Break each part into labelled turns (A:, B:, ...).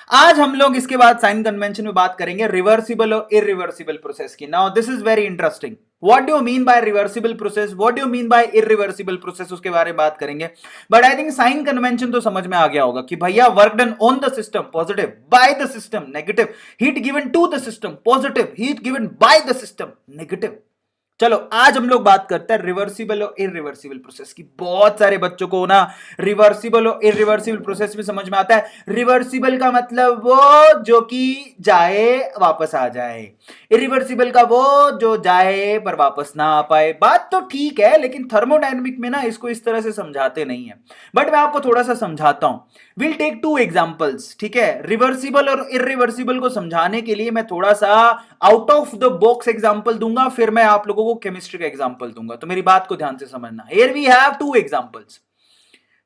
A: आज हम लोग इसके बाद साइन कन्वेंशन में बात करेंगे रिवर्सिबल और इरिवर्सिबल प्रोसेस की। Now this is very interesting. What do you mean by reversible process, what do you mean by irreversible process, उसके बारे में बात करेंगे। But I think sign convention तो समझ में आ गया होगा कि भैया work done on the system positive, by the system negative, heat given to the system positive, heat given by the system negative. चलो आज हम लोग बात करते हैं रिवर्सिबल और इरिवर्सिबल प्रोसेस की। बहुत सारे बच्चों को ना रिवर्सिबल और इरिवर्सिबल प्रोसेस में समझ में आता है। रिवर्सिबल का मतलब वो जो कि जाए वापस आ जाए, इरिवर्सिबल का वो जो जाए पर वापस ना आ पाए। बात तो ठीक है, लेकिन थर्मोडायनेमिक में ना इसको इस तरह से समझाते नहीं है। बट मैं आपको थोड़ा सा समझाता हूं। विल टेक टू एग्जांपल्स, ठीक है। रिवर्सिबल और इरिवर्सिबल को समझाने के लिए मैं थोड़ा सा out of the box example दूंगा, फिर मैं आप लोगों को केमिस्ट्री का एग्जांपल दूंगा। तो मेरी बात को ध्यान से समझना। Here we have two examples,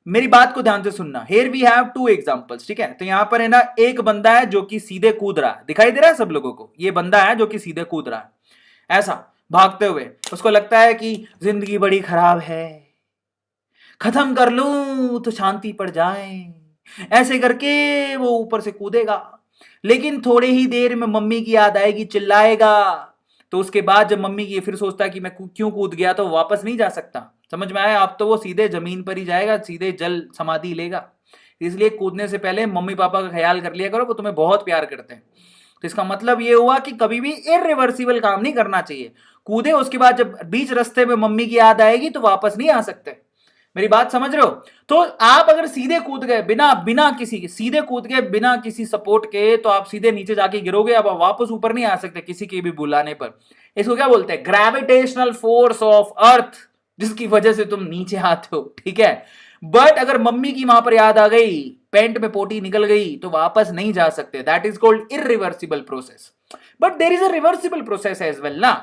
A: मेरी बात को ध्यान से सुनना। Here we have two examples, ठीक है। तो यहां पर है ना एक बंदा है जो कि सीधे कूद रहा है, दिखाई दे रहा है सब लोगों को। ये बंदा है जो कि सीधे कूद रहा है ऐसा भागते हुए। उसको लगता है कि जिंदगी बड़ी खराब है, खत्म कर लूं तो शांति पड़ जाए, ऐसे करके वो ऊपर से कूदेगा। लेकिन थोड़ी ही देर में मम्मी की याद आएगी, चिल्लाएगा। तो उसके बाद जब मम्मी की फिर सोचता है कि मैं क्यों कूद गया, तो वापस नहीं जा सकता। समझ में आया? अब तो वो सीधे जमीन पर ही जाएगा, सीधे जल समाधि लेगा। इसलिए कूदने से पहले मम्मी पापा का ख्याल कर लिया करो, वो तुम्हें बहुत प्यार करते हैं। तो इसका मतलब ये हुआ कि कभी भी इरिवर्सिबल काम नहीं करना चाहिए। कूदे, उसके बाद जब बीच रास्ते में मम्मी की याद आएगी तो वापस नहीं आ सकते। मेरी बात समझ रहे हो? तो आप अगर सीधे कूद गए बिना बिना किसी सीधे कूद गए बिना किसी सपोर्ट के, तो आप सीधे नीचे जाके गिरोगे। अब आप वापस ऊपर नहीं आ सकते किसी के भी बुलाने पर। इसको क्या बोलते हैं? ग्रेविटेशनल फोर्स ऑफ अर्थ, जिसकी वजह से तुम नीचे आते हो, ठीक है। बट अगर मम्मी की वहां पर याद आ गई, पेंट में पोटी निकल गई, तो वापस नहीं जा सकते। That is called irreversible process. But there is a reversible process as well ना।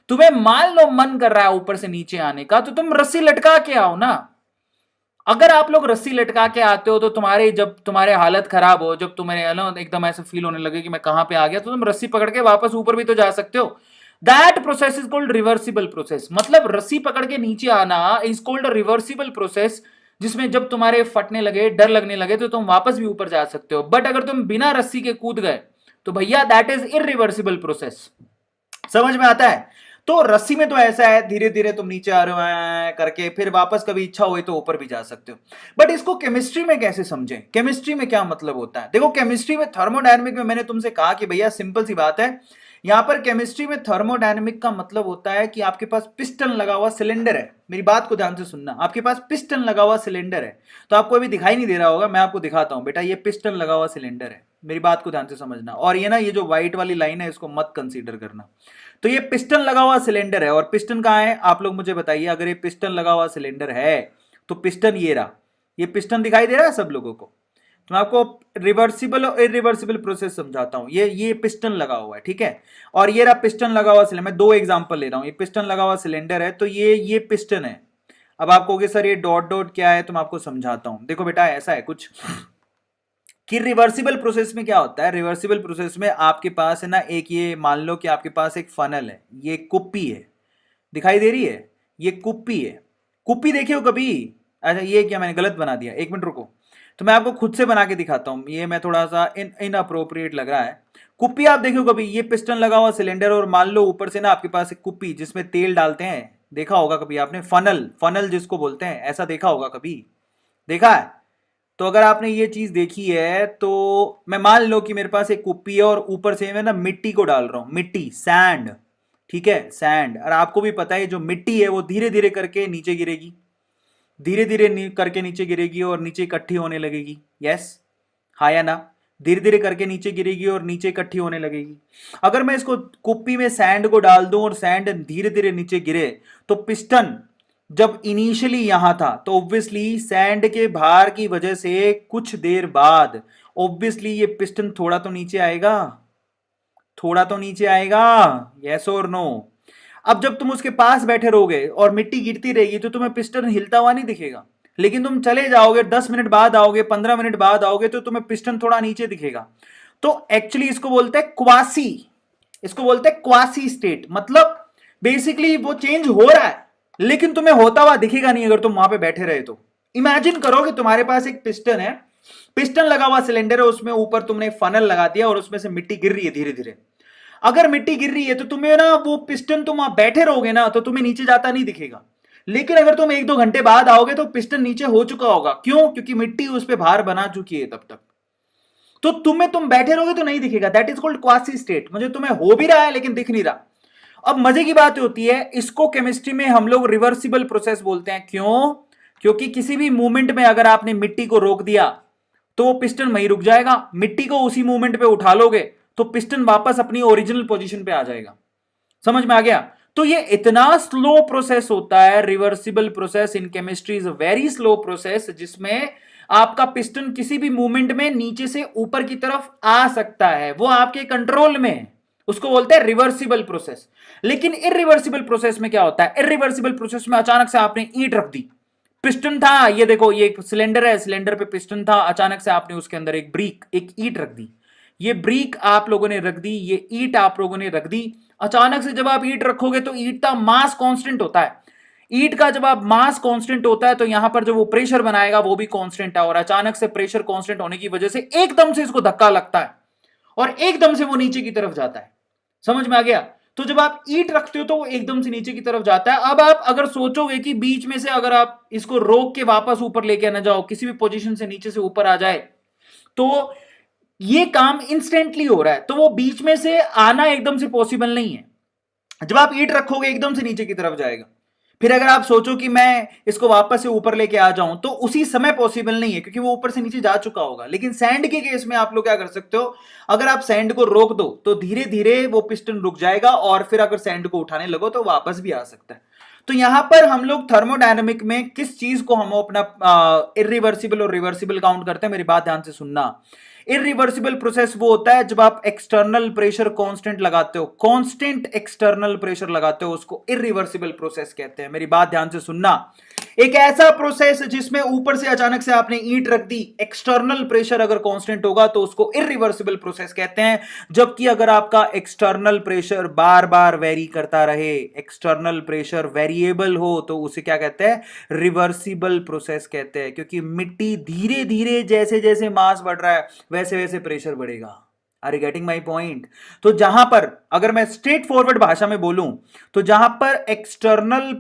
A: तुम्हें मान लो मन कर रहा है ऊपर से नीचे आने का, तो तुम रस्सी लटका के आओ ना। अगर आप लोग रस्सी लटका के आते हो तो जब तुम्हारे हालत खराब हो, जब तुम्हें एकदम ऐसे फील होने लगे कि मैं कहां पे आ गया, तो तुम रस्सी पकड़ के वापस ऊपर भी तो जा सकते हो। That process is called reversible process. मतलब रस्सी पकड़ के नीचे आना इज कॉल्ड रिवर्सिबल प्रोसेस, जिसमें जब तुम्हारे फटने लगे, डर लगने लगे, तो तुम वापस भी ऊपर जा सकते हो। बट अगर तुम बिना रस्सी के कूद गए, तो भैया दैट इज इरिवर्सिबल प्रोसेस। समझ में आता है? तो रस्सी में तो ऐसा है, धीरे धीरे तुम नीचे आ रहे हो करके, फिर वापस कभी इच्छा हुई तो ऊपर भी जा सकते हो। बट इसको केमिस्ट्री में कैसे समझें? केमिस्ट्री में क्या मतलब होता है? देखो, केमिस्ट्री में थर्मोडायनेमिक में मैंने तुमसे कहा कि भैया सिंपल सी बात है। यहां पर केमिस्ट्री में थर्मोडायनेमिक का मतलब होता है कि आपके पास पिस्टन लगा हुआ सिलेंडर है। मेरी बात को ध्यान से सुनना। आपके पास पिस्टन लगा हुआ सिलेंडर है। तो आपको अभी दिखाई नहीं दे रहा होगा, मैं आपको दिखाता हूं। बेटा, ये पिस्टन लगा हुआ सिलेंडर है। मेरी बात को ध्यान से समझना। और ये ना, ये जो व्हाइट वाली लाइन है, इसको मत कंसीडर करना। तो ये पिस्टन लगा हुआ सिलेंडर है। और पिस्टन कहां है? आप लोग मुझे बताइए। अगर ये पिस्टन लगा हुआ सिलेंडर है, तो पिस्टन ये रहा। ये पिस्टन दिखाई दे रहा है सब लोगों को? तो मैं आपको रिवर्सिबल और इरिवर्सिबल प्रोसेस समझाता हूं। ये पिस्टन लगा हुआ है, ठीक है। और ये रहा पिस्टन लगा हुआ सिलेंडर। मैं दो एग्जांपल ले रहा हूं। ये पिस्टन लगा हुआ सिलेंडर है, तो ये पिस्टन है। अब आप कहोगे सर ये डॉट डॉट क्या है, तो मैं आपको समझाता हूं। देखो बेटा, ऐसा है कुछ कि रिवर्सिबल प्रोसेस में क्या होता है। रिवर्सिबल प्रोसेस में आपके पास है ना, एक ये मान लो कि आपके पास एक फनल है, ये कुप्पी है, दिखाई दे रही है? ये कुप्पी है। कुप्पी देखी हो कभी? अच्छा, ये क्या मैंने गलत बना दिया, एक मिनट रुको। तो मैं आपको खुद से बना के दिखाता हूं। ये मैं थोड़ा सा इनअप्रोप्रिएट लग रहा है। कुप्पी आप देखो कभी? ये पिस्टन लगा हुआ सिलेंडर, और मान लो ऊपर से ना आपके पास एक कुप्पी जिसमें तेल डालते हैं। देखा होगा कभी आपने? फनल, फनल जिसको बोलते हैं, ऐसा देखा होगा कभी? देखा है? तो अगर आपने ये चीज देखी है, तो मैं मान लो कि मेरे पास एक कुप्पी है, और ऊपर से मैं ना मिट्टी को डाल रहा हूं, मिट्टी, सैंड, ठीक है, सैंड। और आपको भी पता है जो मिट्टी है वो धीरे धीरे करके नीचे गिरेगी, धीरे धीरे करके नीचे गिरेगी और नीचे इकट्ठी होने लगेगी। यस, हाँ या ना? धीरे धीरे करके नीचे गिरेगी और नीचे इकट्ठी होने लगेगी। अगर मैं इसको कुप्पी में सैंड को डाल दूं और सैंड धीरे धीरे नीचे गिरे, तो पिस्टन जब इनिशियली यहां था, तो ऑब्वियसली सैंड के भार की वजह से कुछ देर बाद ऑब्वियसली ये पिस्टन थोड़ा तो नीचे आएगा, थोड़ा तो नीचे आएगा। यस और नो? अब जब तुम उसके पास बैठे रहोगे और मिट्टी गिरती रहेगी, तो तुम्हें पिस्टन हिलता हुआ नहीं दिखेगा। लेकिन तुम चले जाओगे, 10 मिनट बाद आओगे, 15 मिनट बाद आओगे, तो तुम्हें पिस्टन थोड़ा नीचे दिखेगा। तो एक्चुअली इसको बोलते हैं क्वासी, इसको बोलते हैं क्वासी स्टेट। मतलब बेसिकली वो चेंज हो रहा है, लेकिन तुम्हें होता हुआ दिखेगा नहीं अगर तुम वहां पे बैठे रहे तो। इमेजिन करो कि तुम्हारे पास एक पिस्टन है, पिस्टन लगा हुआ सिलेंडर है, उसमें ऊपर तुमने फनल लगा दिया और उसमें से मिट्टी गिर रही है धीरे धीरे। अगर मिट्टी गिर रही है तो तुम्हें ना वो पिस्टन, तुम वहां बैठे रहोगे ना तो तुम्हें नीचे जाता नहीं दिखेगा। लेकिन अगर तुम 1-2 घंटे बाद आओगे तो पिस्टन नीचे हो चुका होगा। क्यों? क्योंकि मिट्टी उस पर भार बना चुकी है तब तक। तो तुम बैठे रहोगे तो नहीं दिखेगा। That is called quasi state. मुझे तुम्हें हो भी रहा है लेकिन दिख नहीं रहा। अब मजे की बात होती है, इसको केमिस्ट्री में हम लोग रिवर्सिबल प्रोसेस बोलते हैं। क्यों? क्योंकि किसी भी मूवमेंट में अगर आपने मिट्टी को रोक दिया तो वो पिस्टन वहीं रुक जाएगा। मिट्टी को उसी मूवमेंट पे उठा लोगे तो पिस्टन वापस अपनी ओरिजिनल पोजीशन पे आ जाएगा। समझ में आ गया? तो ये इतना स्लो प्रोसेस होता है। Reversible process in chemistry is a very slow process, जिसमें आपका पिस्टन किसी भी मूवमेंट में नीचे से ऊपर की तरफ आ सकता है, वो आपके कंट्रोल में है। उसको बोलते हैं रिवर्सिबल प्रोसेस। लेकिन इरिवर्सिबल प्रोसेस में क्या होता है? इरिवर्सिबल प्रोसेस में अचानक से आपने ईंट रख दी, पिस्टन था, ये देखो ये एक सिलेंडर है, सिलेंडर पे पिस्टन था, अचानक से आपने उसके अंदर एक ईंट रख दी। ये ब्रिक आप लोगों ने रख दी, ये ईंट आप लोगों ने रख दी। अचानक से जब आप ईंट रखोगे तो ईंट का मास कांस्टेंट होता है। ईंट का जब आप मास कांस्टेंट होता है तो यहां पर जो वो प्रेशर बनाएगा वो भी कांस्टेंट है, और अचानक से प्रेशर कांस्टेंट होने की वजह से एकदम से इसको धक्का लगता है और एकदम से वो नीचे की तरफ जाता है। समझ में आ गया? तो जब आप ईंट रखते हो तो वो एकदम से नीचे की तरफ जाता है। अब आप अगर सोचोगे कि बीच में से अगर आप इसको रोक के वापस ऊपर लेके आना जाओ, किसी भी पोजीशन से नीचे से ऊपर आ जाए, तो ये काम इंस्टेंटली हो रहा है, तो वो बीच में से आना एकदम से पॉसिबल नहीं है। जब आप ईंट रखोगे एकदम से नीचे की तरफ जाएगा। फिर अगर आप सोचो कि मैं इसको वापस से ऊपर लेके आ जाऊं तो उसी समय पॉसिबल नहीं है, क्योंकि वो ऊपर से नीचे जा चुका होगा। लेकिन सैंड के केस में आप लोग क्या कर सकते हो? अगर आप सैंड को रोक दो तो धीरे धीरे वो पिस्टन रुक जाएगा, और फिर अगर सैंड को उठाने लगो तो वापस भी आ सकता है। तो यहां पर हम लोग थर्मोडायनेमिक में किस चीज को हम अपना इरिवर्सिबल और रिवर्सिबल काउंट करते हैं? मेरी बात ध्यान से सुनना। इरिवर्सिबल प्रोसेस वो होता है जब आप एक्सटर्नल प्रेशर कांस्टेंट लगाते हो, कांस्टेंट एक्सटर्नल प्रेशर लगाते हो, उसको इरिवर्सिबल प्रोसेस कहते हैं। मेरी बात ध्यान से सुनना। एक ऐसा प्रोसेस जिसमें ऊपर से अचानक से आपने ईंट रख दी, एक्सटर्नल प्रेशर अगर कांस्टेंट होगा तो उसको इरिवर्सिबल प्रोसेस कहते हैं। जबकि अगर आपका एक्सटर्नल प्रेशर बार बार वेरी करता रहे, एक्सटर्नल प्रेशर वेरिएबल हो, तो उसे क्या कहते हैं? रिवर्सिबल प्रोसेस कहते हैं। क्योंकि मिट्टी धीरे धीरे जैसे जैसे मास बढ़ रहा है वैसे वैसे प्रेशर बढ़ेगा। Are you getting my point? तो जहां पर अगर मैं स्ट्रेट फॉरवर्ड भाषा में बोलूं तो जहां पर एक्सटर्नल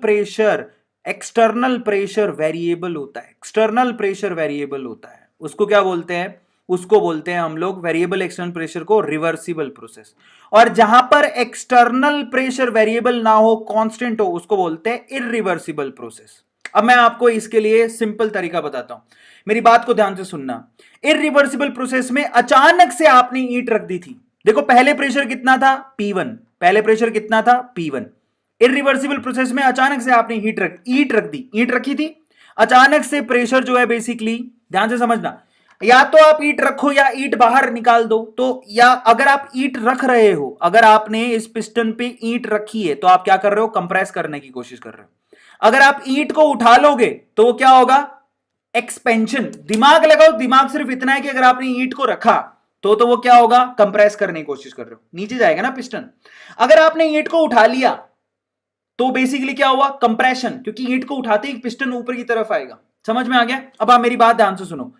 A: प्रेशर वेरिएबल होता है, एक्सटर्नल प्रेशर वेरिएबल होता है, उसको क्या बोलते हैं? उसको बोलते हैं हम लोग वेरिएबल एक्सटर्नल प्रेशर को रिवर्सिबल प्रोसेस। और जहां पर एक्सटर्नल प्रेशर वेरिएबल ना हो, कांस्टेंट हो, उसको बोलते हैं इरिवर्सिबल प्रोसेस। अब मैं आपको इसके लिए सिंपल तरीका बताता हूं, मेरी बात को ध्यान से सुनना। इरिवर्सिबल प्रोसेस में अचानक से आपने ईंट रख दी थी, देखो पहले प्रेशर कितना था? P1। पहले प्रेशर कितना था? P1। इरिवर्सिबल प्रोसेस में अचानक से आपने ईंट रख दी, ईंट रखी थी, अचानक से प्रेशर जो है बेसिकली, ध्यान से समझना, या तो आप ईंट रखो या ईंट बाहर निकाल दो। तो या अगर आप ईंट रख रहे हो, अगर आपने इस पिस्टन पे ईंट रखी है तो आप क्या कर रहे हो? कंप्रेस करने की कोशिश कर रहे हो। अगर आप ईंट को उठा लोगे तो वो क्या होगा? एक्सपेंशन। दिमाग लगाओ, दिमाग सिर्फ इतना है कि अगर आपने ईंट को रखा तो वो क्या होगा? कंप्रेस करने की कोशिश कर रहे हो, नीचे जाएगा ना पिस्टन। अगर आपने ईंट को उठा लिया तो बेसिकली क्या हुआ? कंप्रेशन, क्योंकि ईंट को उठाते ही पिस्टन ऊपर की तरफ आएगा। समझ में आ गया? अब आप मेरी बात ध्यान से सुनो।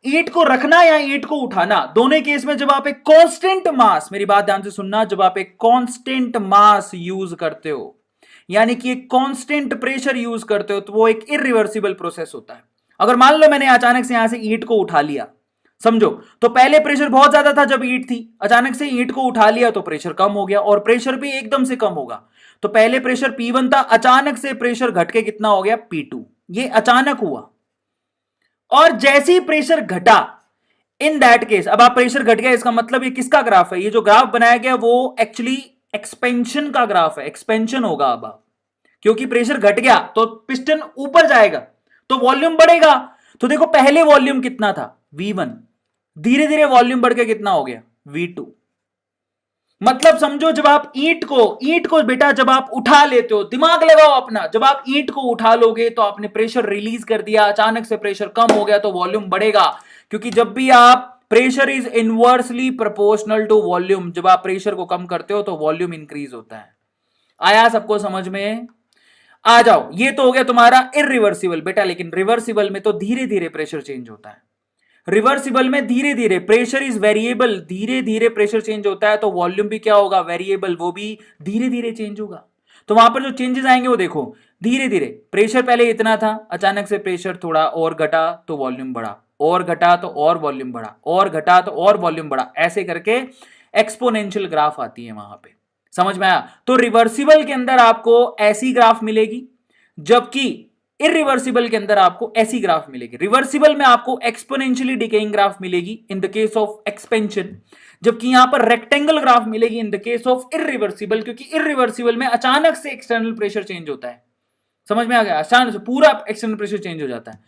A: ईंट को रखना या ईंट को उठाना, दोनों केस में जब आप एक कांस्टेंट मास, मेरी बात ध्यान से सुनना, जब आप एक कांस्टेंट मास यूज करते हो, यानी कि एक कांस्टेंट प्रेशर यूज करते हो, तो वो एक इरिवर्सिबल प्रोसेस होता है। अगर मान लो मैंने अचानक से यहां से ईंट को उठा लिया, समझो, तो पहले प्रेशर बहुत ज्यादा था जब ईंट थी, अचानक से ईंट को उठा लिया तो प्रेशर कम हो गया, और प्रेशर भी एकदम से कम होगा। तो पहले प्रेशर P1 था, अचानक से प्रेशर घट के कितना हो गया? P2। ये अचानक हुआ। और जैसे ही प्रेशर घटा, इन दैट केस, अब आप प्रेशर घट गया, इसका मतलब ये किसका ग्राफ है? ये जो ग्राफ बनाया गया वो एक्चुअली एक्सपेंशन का ग्राफ है, एक्सपेंशन होगा। अब आप, क्योंकि प्रेशर घट गया तो पिस्टन ऊपर जाएगा तो वॉल्यूम बढ़ेगा। तो देखो पहले वॉल्यूम कितना था? V1। धीरे धीरे वॉल्यूम बढ़ के कितना हो गया? V2। मतलब समझो, जब आप ईंट को बेटा जब आप उठा लेते हो, दिमाग लगाओ अपना, जब आप ईंट को उठा लोगे तो आपने प्रेशर रिलीज कर दिया, अचानक से प्रेशर कम हो गया तो वॉल्यूम बढ़ेगा। क्योंकि जब भी आप, pressure is inversely proportional to volume, जब आप प्रेशर को कम करते हो तो वॉल्यूम इंक्रीज होता है। आया सबको समझ में? आ जाओ, ये तो हो गया तुम्हारा इरिवर्सिबल बेटा। लेकिन रिवर्सिबल में तो धीरे धीरे प्रेशर चेंज होता है। रिवर्सिबल में धीरे धीरे, प्रेशर इज वेरिएबल, धीरे धीरे प्रेशर चेंज होता है, तो वॉल्यूम भी क्या होगा, वेरिएबल, वो भी धीरे धीरे चेंज होगा। तो वहां पर जो चेंजेस आएंगे वो देखो, धीरे धीरे प्रेशर पहले इतना था, अचानक से प्रेशर थोड़ा और घटा तो वॉल्यूम बढ़ा, और घटा तो और वॉल्यूम बढ़ा, और घटा तो और वॉल्यूम बढ़ा, ऐसे करके एक्सपोनेंशियल ग्राफ आती है वहां पे। समझ में आया? तो रिवर्सिबल के अंदर आपको ऐसी ग्राफ मिलेगी, जबकि इरिवर्सिबल के अंदर आपको ऐसी ग्राफ मिलेगी। रिवर्सिबल में आपको एक्सपोनेंशियली डिकेइंग ग्राफ मिलेगी in the case of expansion, जबकि यहां पर रेक्टेंगल ग्राफ मिलेगी in the case of irreversible, क्योंकि इरिवर्सिबल में अचानक से एक्सटर्नल प्रेशर चेंज होता है। समझ में आ गया? अचानक से पूरा एक्सटर्नल प्रेशर चेंज हो जाता है।